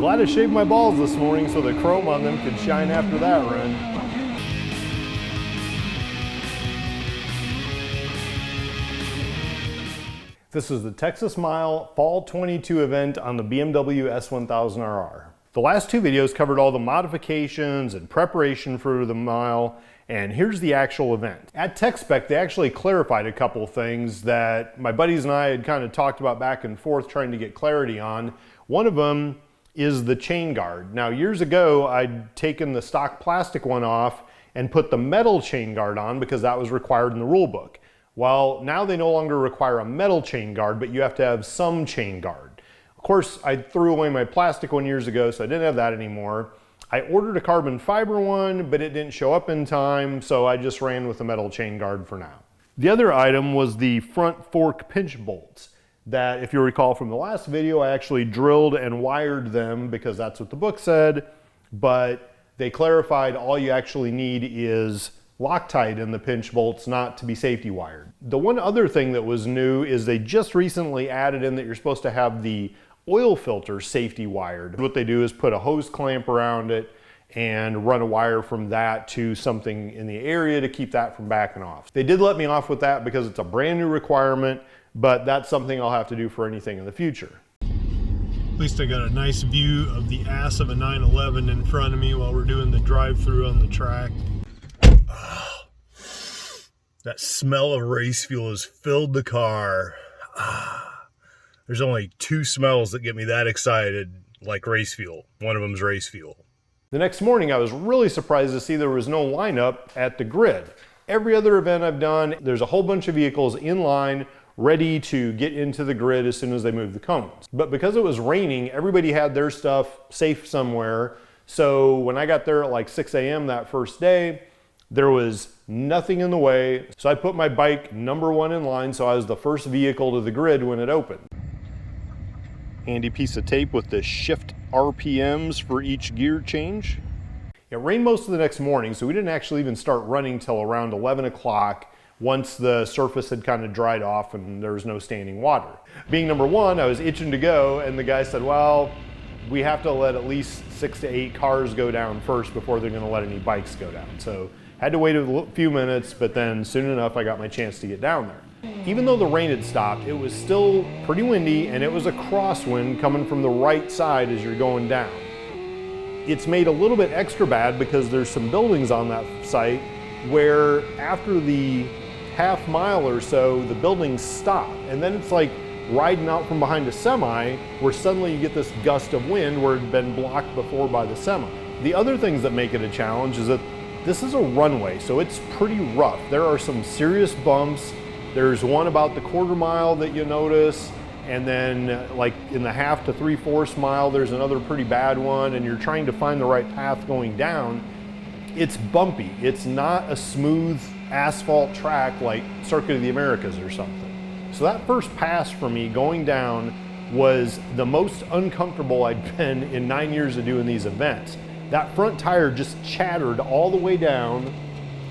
Glad I shaved my balls this morning so the chrome on them could shine after that run. This is the Texas Mile Fall 22 event on the BMW S1000rr. The last two videos covered all the modifications and preparation for the mile, and here's the actual event. At Tech Spec, they actually clarified a couple things that my buddies and I had kind of talked about back and forth trying to get clarity on. One of them is the chain guard. Now, years ago, I'd taken the stock plastic one off and put the metal chain guard on because that was required in the rule book. Well, now they no longer require a metal chain guard, but you have to have some chain guard. Of course, I threw away my plastic one years ago, so I didn't have that anymore. I ordered a carbon fiber one, but it didn't show up in time, so I just ran with the metal chain guard for now. The other item was the front fork pinch bolts that, if you recall from the last video, I actually drilled and wired them because that's what the book said, but they clarified all you actually need is Loctite in the pinch bolts, not to be safety wired. The one other thing that was new is they just recently added in that you're supposed to have the oil filter safety wired. What they do is put a hose clamp around it and run a wire from that to something in the area to keep that from backing off. They did let me off with that because it's a brand new requirement, but that's something I'll have to do for anything in the future. At least I got a nice view of the ass of a 911 in front of me while we're doing the drive-through on the track. That smell of race fuel has filled the car. There's only two smells that get me that excited like race fuel. One of them is race fuel. The next morning I was really surprised to see there was no lineup at the grid. Every other event I've done, there's a whole bunch of vehicles in line ready to get into the grid as soon as they move the cones. But because it was raining, everybody had their stuff safe somewhere. So when I got there at like 6 a.m. that first day, there was nothing in the way. So I put my bike number one in line, so I was the first vehicle to the grid when it opened. Handy piece of tape with the shift RPMs for each gear change. It rained most of the next morning, so we didn't actually even start running till around 11 o'clock once the surface had kind of dried off and there was no standing water. Being number one, I was itching to go, and the guy said, well, we have to let at least 6 to 8 cars go down first before they're gonna let any bikes go down. So had to wait a few minutes, but then soon enough I got my chance to get down there. Even though the rain had stopped, it was still pretty windy, and it was a crosswind coming from the right side as you're going down. It's made a little bit extra bad because there's some buildings on that site where after the half mile or so, the buildings stop. And then it's like riding out from behind a semi where suddenly you get this gust of wind where it had been blocked before by the semi. The other things that make it a challenge is that this is a runway, so it's pretty rough. There are some serious bumps. There's one about the quarter mile that you notice, and then like in the half to 3/4 mile, there's another pretty bad one, and you're trying to find the right path going down. It's bumpy. It's not a smooth asphalt track like Circuit of the Americas or something. So that first pass for me going down was the most uncomfortable I'd been in 9 years of doing these events. That front tire just chattered all the way down,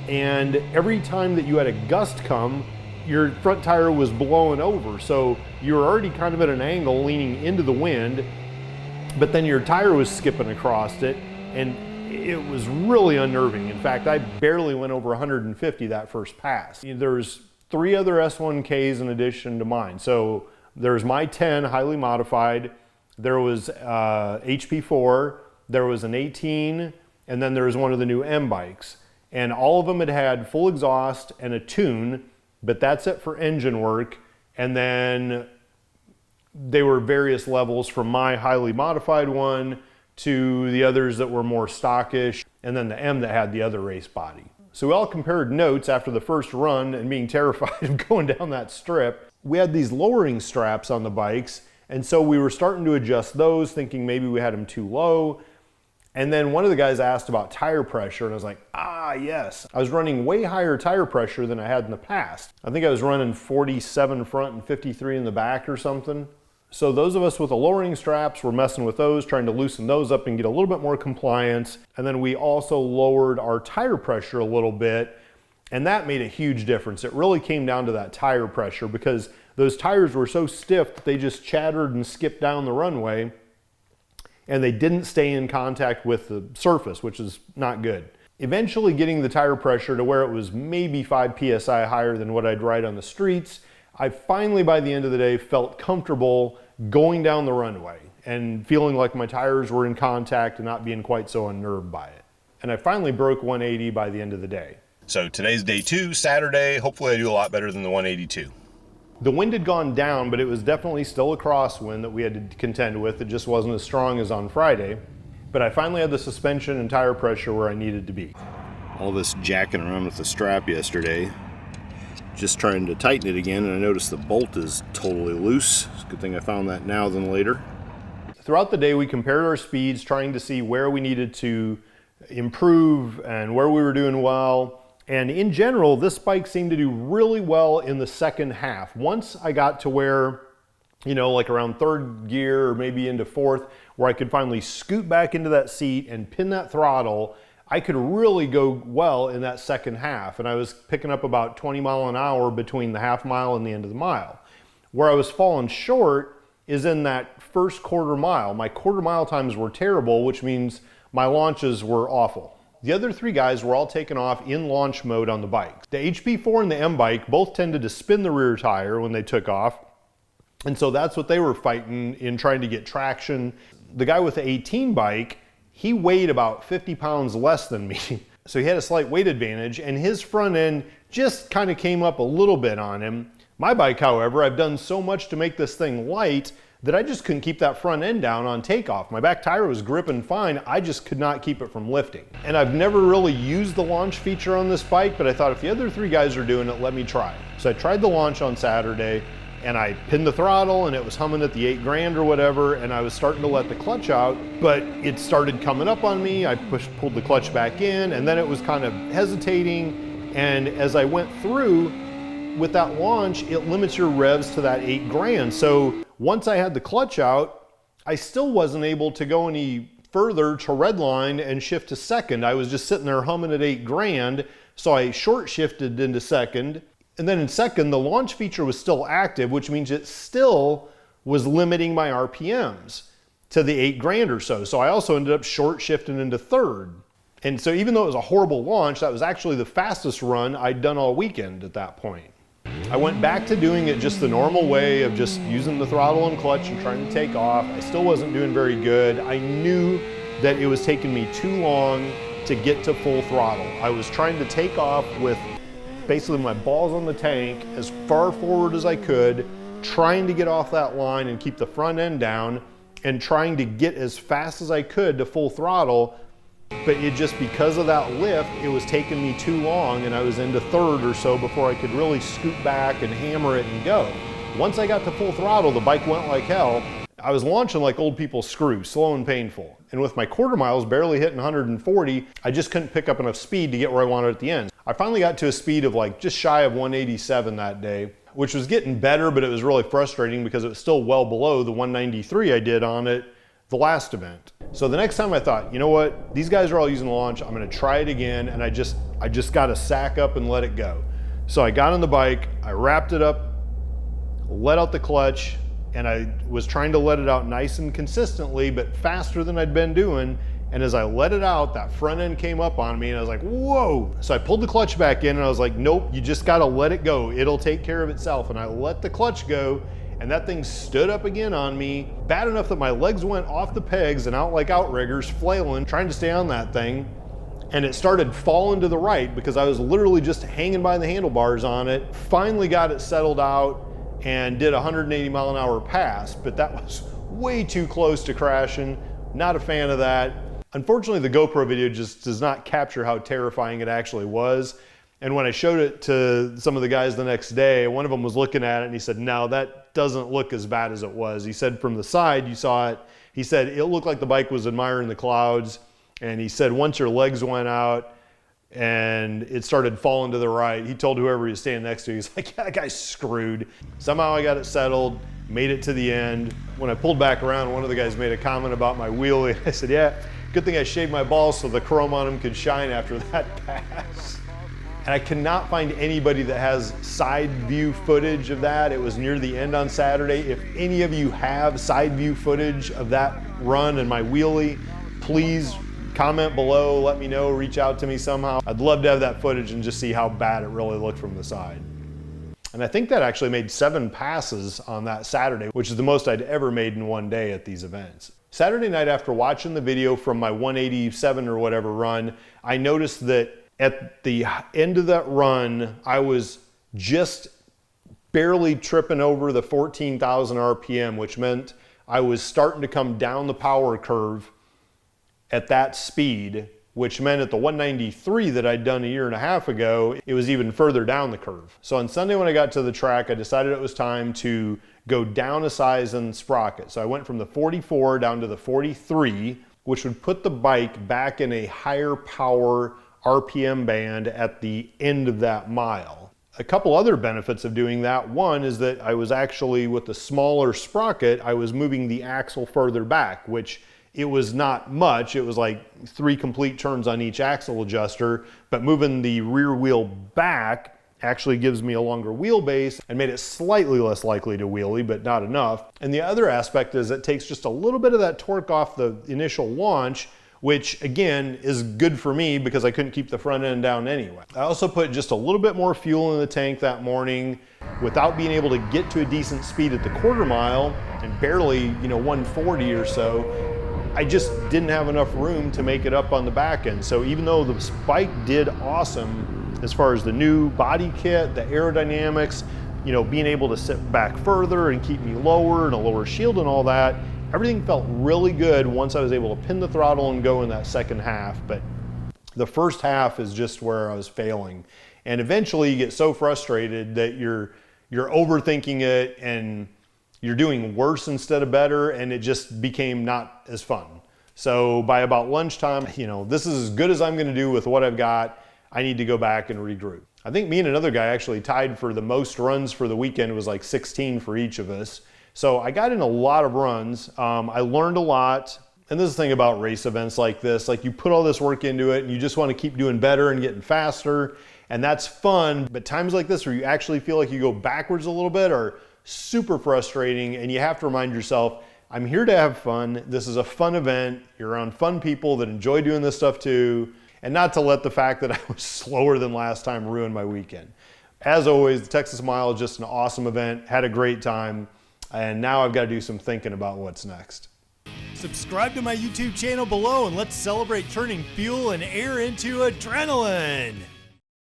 and every time that you had a gust come, your front tire was blowing over. So you were already kind of at an angle leaning into the wind, but then your tire was skipping across it, and it was really unnerving. In fact, I barely went over 150 that first pass. There's 3 other S1Ks in addition to mine. So there's my 10 highly modified, there was HP4, there was an 18, and then there was one of the new M bikes. And all of them had full exhaust and a tune, but that's it for engine work. And then they were various levels from my highly modified one to the others that were more stockish, and then the M that had the other race body. So we all compared notes after the first run and being terrified of going down that strip. We had these lowering straps on the bikes, and so we were starting to adjust those, thinking maybe we had them too low. And then one of the guys asked about tire pressure, and I was like, yes. I was running way higher tire pressure than I had in the past. I think I was running 47 front and 53 in the back or something. So those of us with the lowering straps were messing with those, trying to loosen those up and get a little bit more compliance. And then we also lowered our tire pressure a little bit, and that made a huge difference. It really came down to that tire pressure because those tires were so stiff that they just chattered and skipped down the runway. and they didn't stay in contact with the surface, which is not good. Eventually getting the tire pressure to where it was maybe 5 PSI higher than what I'd ride on the streets, I finally, by the end of the day, felt comfortable going down the runway and feeling like my tires were in contact and not being quite so unnerved by it. And I finally broke 180 by the end of the day. So today's day 2, Saturday. Hopefully I do a lot better than the 182. The wind had gone down, but it was definitely still a crosswind that we had to contend with. It just wasn't as strong as on Friday. But I finally had the suspension and tire pressure where I needed to be. All this jacking around with the strap yesterday, just trying to tighten it again, and I noticed the bolt is totally loose. It's a good thing I found that now than later. Throughout the day, we compared our speeds, trying to see where we needed to improve and where we were doing well. And in general, this bike seemed to do really well in the second half. Once I got to where, you know, like around third gear or maybe into fourth, where I could finally scoot back into that seat and pin that throttle, I could really go well in that second half. And I was picking up about 20 miles an hour between the half mile and the end of the mile. Where I was falling short is in that first quarter mile. My quarter mile times were terrible, which means my launches were awful. The other 3 guys were all taken off in launch mode on the bike. The HP4 and the M bike both tended to spin the rear tire when they took off. And so that's what they were fighting in trying to get traction. The guy with the 18 bike, he weighed about 50 pounds less than me. So he had a slight weight advantage, and his front end just kind of came up a little bit on him. My bike, however, I've done so much to make this thing light that I just couldn't keep that front end down on takeoff. My back tire was gripping fine, I just could not keep it from lifting. And I've never really used the launch feature on this bike, but I thought if the other 3 guys are doing it, let me try. So I tried the launch on Saturday, and I pinned the throttle and it was humming at the 8 grand or whatever, and I was starting to let the clutch out, but it started coming up on me. I pulled the clutch back in, and then it was kind of hesitating. And as I went through with that launch, it limits your revs to that 8 grand. So once I had the clutch out, I still wasn't able to go any further to redline and shift to second. I was just sitting there humming at 8 grand. So I short shifted into second. And then in second, the launch feature was still active, which means it still was limiting my RPMs to the 8 grand or so. So I also ended up short shifting into third. And so even though it was a horrible launch, that was actually the fastest run I'd done all weekend at that point. I went back to doing it just the normal way of just using the throttle and clutch and trying to take off. I still wasn't doing very good. I knew that it was taking me too long to get to full throttle. I was trying to take off with basically my balls on the tank as far forward as I could, trying to get off that line and keep the front end down, and trying to get as fast as I could to full throttle. But it just, because of that lift, it was taking me too long, and I was into third or so before I could really scoot back and hammer it and go. Once I got to full throttle, the bike went like hell. I was launching like old people screw, slow and painful. And with my quarter miles barely hitting 140, I just couldn't pick up enough speed to get where I wanted at the end. I finally got to a speed of like just shy of 187 that day, which was getting better, but it was really frustrating because it was still well below the 193 I did on it the last event. So the next time I thought, you know what, these guys are all using launch, I'm gonna try it again, and I just gotta sack up and let it go. So I got on the bike, I wrapped it up, let out the clutch, and I was trying to let it out nice and consistently, but faster than I'd been doing. And as I let it out, that front end came up on me, and I was like, whoa. So I pulled the clutch back in, and I was like, nope, you just gotta let it go. It'll take care of itself. And I let the clutch go, and that thing stood up again on me, bad enough that my legs went off the pegs and out like outriggers, flailing, trying to stay on that thing. And it started falling to the right because I was literally just hanging by the handlebars on it. Finally got it settled out and did a 180 mile an hour pass, but that was way too close to crashing. Not a fan of that. Unfortunately, the GoPro video just does not capture how terrifying it actually was. And when I showed it to some of the guys the next day, one of them was looking at it and he said, no, that doesn't look as bad as it was. He said from the side, you saw it. He said it looked like the bike was admiring the clouds. And he said once your legs went out and it started falling to the right, he told whoever he was standing next to, he's like, yeah, that guy's screwed. Somehow I got it settled, made it to the end. When I pulled back around, one of the guys made a comment about my wheelie. I said, yeah, good thing I shaved my balls so the chrome on them could shine after that pass. And I cannot find anybody that has side view footage of that. It was near the end on Saturday. If any of you have side view footage of that run and my wheelie, please comment below, let me know, reach out to me somehow. I'd love to have that footage and just see how bad it really looked from the side. And I think that actually made 7 passes on that Saturday, which is the most I'd ever made in one day at these events. Saturday night, after watching the video from my 187 or whatever run, I noticed that at the end of that run, I was just barely tripping over the 14,000 RPM, which meant I was starting to come down the power curve at that speed, which meant at the 193 that I'd done a year and a half ago, it was even further down the curve. So on Sunday when I got to the track, I decided it was time to go down a size in the sprocket. So I went from the 44 down to the 43, which would put the bike back in a higher power RPM band at the end of that mile. A couple other benefits of doing that. One is that I was actually, with the smaller sprocket, I was moving the axle further back, which it was not much. It was like 3 complete turns on each axle adjuster, but moving the rear wheel back actually gives me a longer wheelbase and made it slightly less likely to wheelie, but not enough. And the other aspect is it takes just a little bit of that torque off the initial launch, which again is good for me because I couldn't keep the front end down anyway. I also put just a little bit more fuel in the tank that morning without being able to get to a decent speed at the quarter mile and barely, 140 or so. I just didn't have enough room to make it up on the back end. So even though the bike did awesome as far as the new body kit, the aerodynamics, being able to sit back further and keep me lower and a lower shield and all that, everything felt really good once I was able to pin the throttle and go in that second half. But the first half is just where I was failing. And eventually you get so frustrated that you're overthinking it and you're doing worse instead of better, and it just became not as fun. So by about lunchtime, this is as good as I'm gonna do with what I've got. I need to go back and regroup. I think me and another guy actually tied for the most runs for the weekend. It was like 16 for each of us. So I got in a lot of runs. I learned a lot. And this is the thing about race events like this, like you put all this work into it and you just wanna keep doing better and getting faster. And that's fun, but times like this where you actually feel like you go backwards a little bit are super frustrating, and you have to remind yourself, I'm here to have fun. This is a fun event. You're around fun people that enjoy doing this stuff too, and not to let the fact that I was slower than last time ruin my weekend. As always, the Texas Mile is just an awesome event. Had a great time, and now I've got to do some thinking about what's next. Subscribe to my YouTube channel below, and let's celebrate turning fuel and air into adrenaline.